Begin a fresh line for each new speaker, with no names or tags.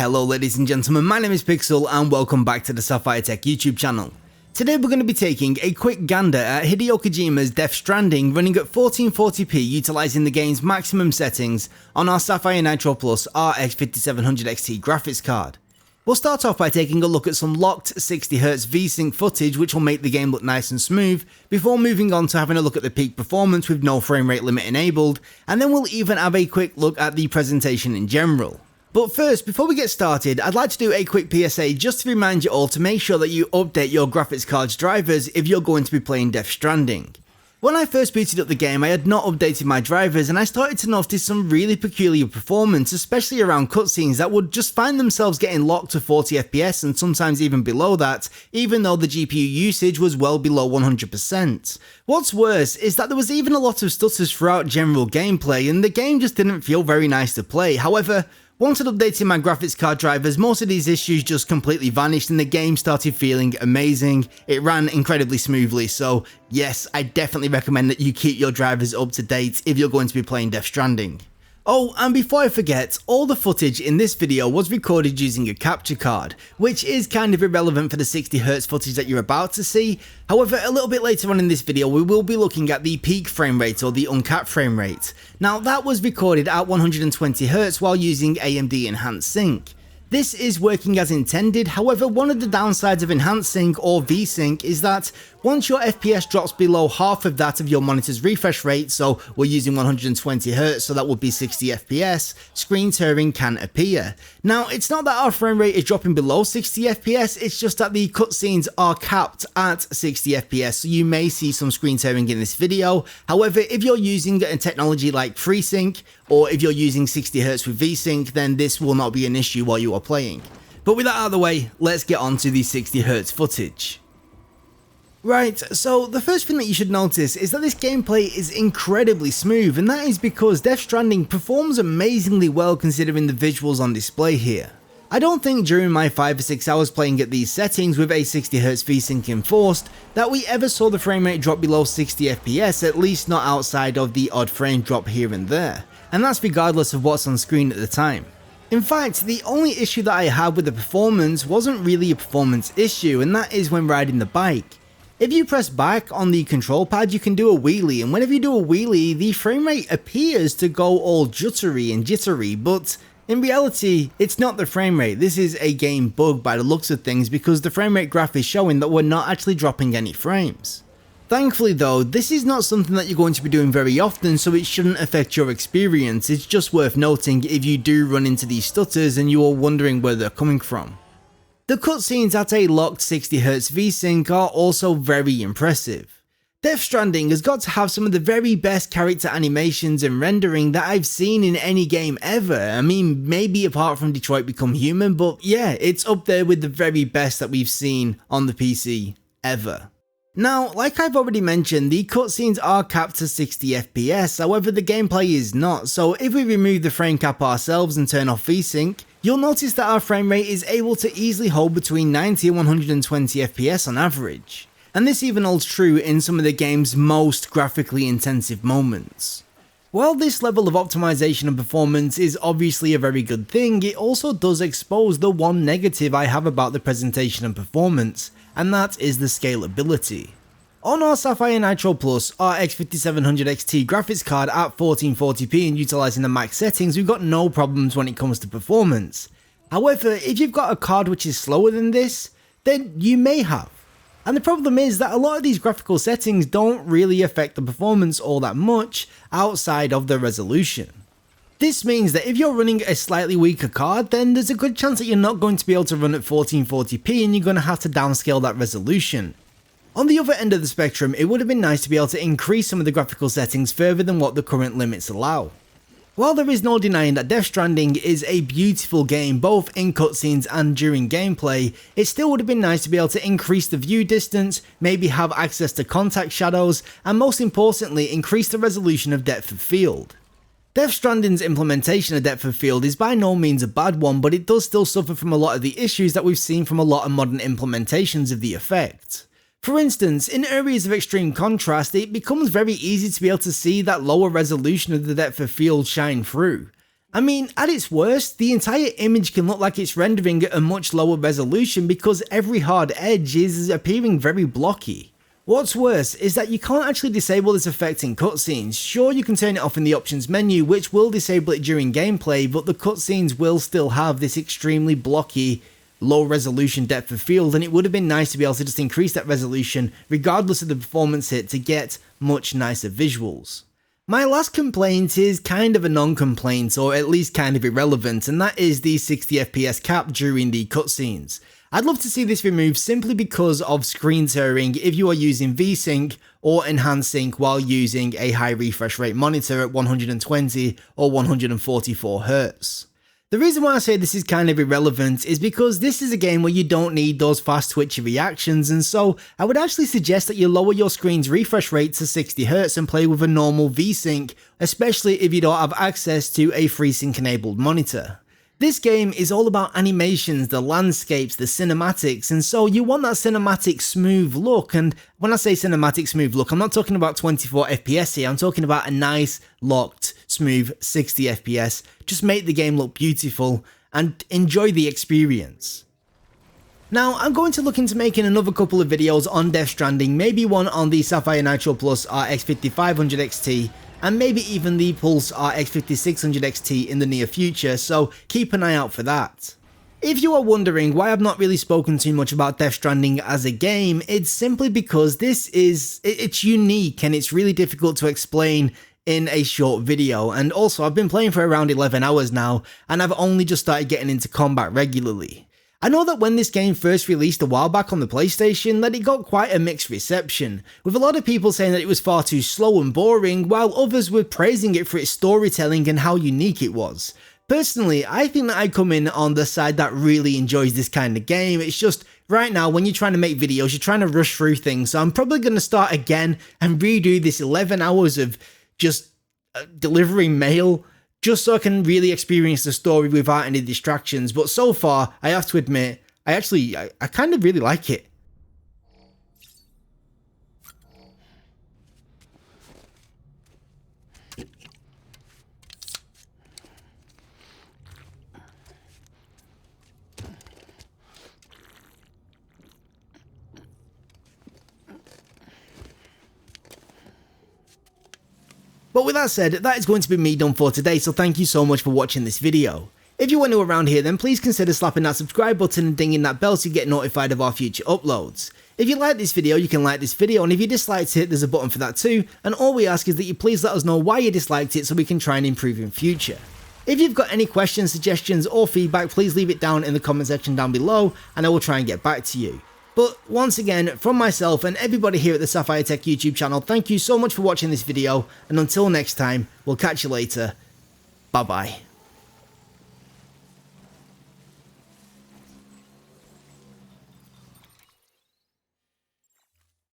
Hello ladies and gentlemen, my name is Pixel and welcome back to the Sapphire Tech YouTube channel. Today we're going to be taking a quick gander at Hideo Kojima's Death Stranding running at 1440p utilising the game's maximum settings on our SAPPHIRE NITRO RX 5700 XT graphics card. We'll start off by taking a look at some locked 60Hz VSync footage which will make the game look nice and smooth, before moving on to having a look at the peak performance with no frame rate limit enabled, and then we'll even have a quick look at the presentation in general. But first, before we get started, I'd like to do a quick PSA just to remind you all to make sure that you update your graphics card's drivers if you're going to be playing Death Stranding. When I first booted up the game, I had not updated my drivers and I started to notice some really peculiar performance, especially around cutscenes that would just find themselves getting locked to 40fps and sometimes even below that, even though the GPU usage was well below 100%. What's worse is that there was even a lot of stutters throughout general gameplay and the game just didn't feel very nice to play. However, once I'd updated my graphics card drivers, most of these issues just completely vanished and the game started feeling amazing. It ran incredibly smoothly, so yes, I definitely recommend that you keep your drivers up to date if you're going to be playing Death Stranding. Oh, and before I forget, all the footage in this video was recorded using a capture card, which is kind of irrelevant for the 60Hz footage that you're about to see. However, a little bit later on in this video, we will be looking at the peak frame rate or the uncapped frame rate. Now, that was recorded at 120Hz while using AMD Enhanced Sync. This is working as intended, however, one of the downsides of Enhanced Sync or VSync is that once your FPS drops below half of that of your monitor's refresh rate, so we're using 120Hz, so that would be 60fps, screen tearing can appear. Now, it's not that our frame rate is dropping below 60fps, it's just that the cutscenes are capped at 60fps, so you may see some screen tearing in this video. However, if you're using a technology like FreeSync, or if you're using 60Hz with VSync, then this will not be an issue while you are playing. But with that out of the way, let's get on to the 60Hz footage. Right, so the first thing that you should notice is that this gameplay is incredibly smooth, and that is because Death Stranding performs amazingly well considering the visuals on display here. I don't think during my 5 or 6 hours playing at these settings with a 60Hz VSync enforced that we ever saw the frame rate drop below 60fps, at least not outside of the odd frame drop here and there, and that's regardless of what's on screen at the time. In fact, the only issue that I had with the performance wasn't really a performance issue, and that is when riding the bike. If you press back on the control pad, you can do a wheelie, and whenever you do a wheelie, the frame rate appears to go all juttery and jittery, but in reality, it's not the frame rate. This is a game bug by the looks of things because the frame rate graph is showing that we're not actually dropping any frames. Thankfully though, this is not something that you're going to be doing very often, so it shouldn't affect your experience. It's just worth noting if you do run into these stutters and you are wondering where they're coming from. The cutscenes at a locked 60Hz VSync are also very impressive. Death Stranding has got to have some of the very best character animations and rendering that I've seen in any game ever. I mean, maybe apart from Detroit Become Human, but yeah, it's up there with the very best that we've seen on the PC ever. Now, like I've already mentioned, the cutscenes are capped to 60fps, however the gameplay is not, so if we remove the frame cap ourselves and turn off VSync, you'll notice that our frame rate is able to easily hold between 90 and 120fps on average. And this even holds true in some of the game's most graphically intensive moments. While this level of optimization and performance is obviously a very good thing, it also does expose the one negative I have about the presentation and performance, and that is the scalability. On our SAPPHIRE NITRO RX 5700 XT graphics card at 1440p and utilising the max settings, we've got no problems when it comes to performance. However, if you've got a card which is slower than this, then you may have. And the problem is that a lot of these graphical settings don't really affect the performance all that much outside of the resolution. This means that if you're running a slightly weaker card, then there's a good chance that you're not going to be able to run at 1440p and you're going to have to downscale that resolution. On the other end of the spectrum, it would have been nice to be able to increase some of the graphical settings further than what the current limits allow. While there is no denying that Death Stranding is a beautiful game both in cutscenes and during gameplay, it still would have been nice to be able to increase the view distance, maybe have access to contact shadows, and most importantly increase the resolution of depth of field. Death Stranding's implementation of depth of field is by no means a bad one, but it does still suffer from a lot of the issues that we've seen from a lot of modern implementations of the effect. For instance, in areas of extreme contrast, it becomes very easy to be able to see that lower resolution of the depth of field shine through. I mean, at its worst, the entire image can look like it's rendering at a much lower resolution because every hard edge is appearing very blocky. What's worse is that you can't actually disable this effect in cutscenes. Sure, you can turn it off in the options menu, which will disable it during gameplay, but the cutscenes will still have this extremely blocky, low resolution depth of field, and it would have been nice to be able to just increase that resolution regardless of the performance hit to get much nicer visuals. My last complaint is kind of a non-complaint, or at least kind of irrelevant, and that is the 60 FPS cap during the cutscenes. I'd love to see this removed simply because of screen tearing if you are using VSync or enhanced sync while using a high refresh rate monitor at 120 or 144Hz. The reason why I say this is kind of irrelevant is because this is a game where you don't need those fast twitchy reactions, and so I would actually suggest that you lower your screen's refresh rate to 60Hz and play with a normal VSync, especially if you don't have access to a FreeSync enabled monitor. This game is all about animations, the landscapes, the cinematics, and so you want that cinematic smooth look, and when I say cinematic smooth look, I'm not talking about 24 FPS here, I'm talking about a nice, locked, smooth 60 FPS. Just make the game look beautiful and enjoy the experience. Now, I'm going to look into making another couple of videos on Death Stranding, maybe one on the SAPPHIRE Nitro Plus RX 5500 XT, and maybe even the Pulse RX 5600 XT in the near future, so keep an eye out for that. If you are wondering why I've not really spoken too much about Death Stranding as a game, it's simply because it's unique and it's really difficult to explain in a short video, and also I've been playing for around 11 hours now, and I've only just started getting into combat regularly. I know that when this game first released a while back on the PlayStation, that it got quite a mixed reception, with a lot of people saying that it was far too slow and boring, while others were praising it for its storytelling and how unique it was. Personally, I think that I come in on the side that really enjoys this kind of game. It's just, right now, when you're trying to make videos, you're trying to rush through things, so I'm probably going to start again and redo this 11 hours of just delivering mail, just so I can really experience the story without any distractions. But so far, I have to admit, I kind of really like it. But with that said, that is going to be me done for today, so thank you so much for watching this video. If you are new around here, then please consider slapping that subscribe button and dinging that bell so you get notified of our future uploads. If you like this video, you can like this video, and if you disliked it, there's a button for that too, and all we ask is that you please let us know why you disliked it so we can try and improve in future. If you've got any questions, suggestions or feedback, please leave it down in the comment section down below and I will try and get back to you. But once again, from myself and everybody here at the Sapphire Tech YouTube channel, thank you so much for watching this video, and until next time, we'll catch you later. Bye bye.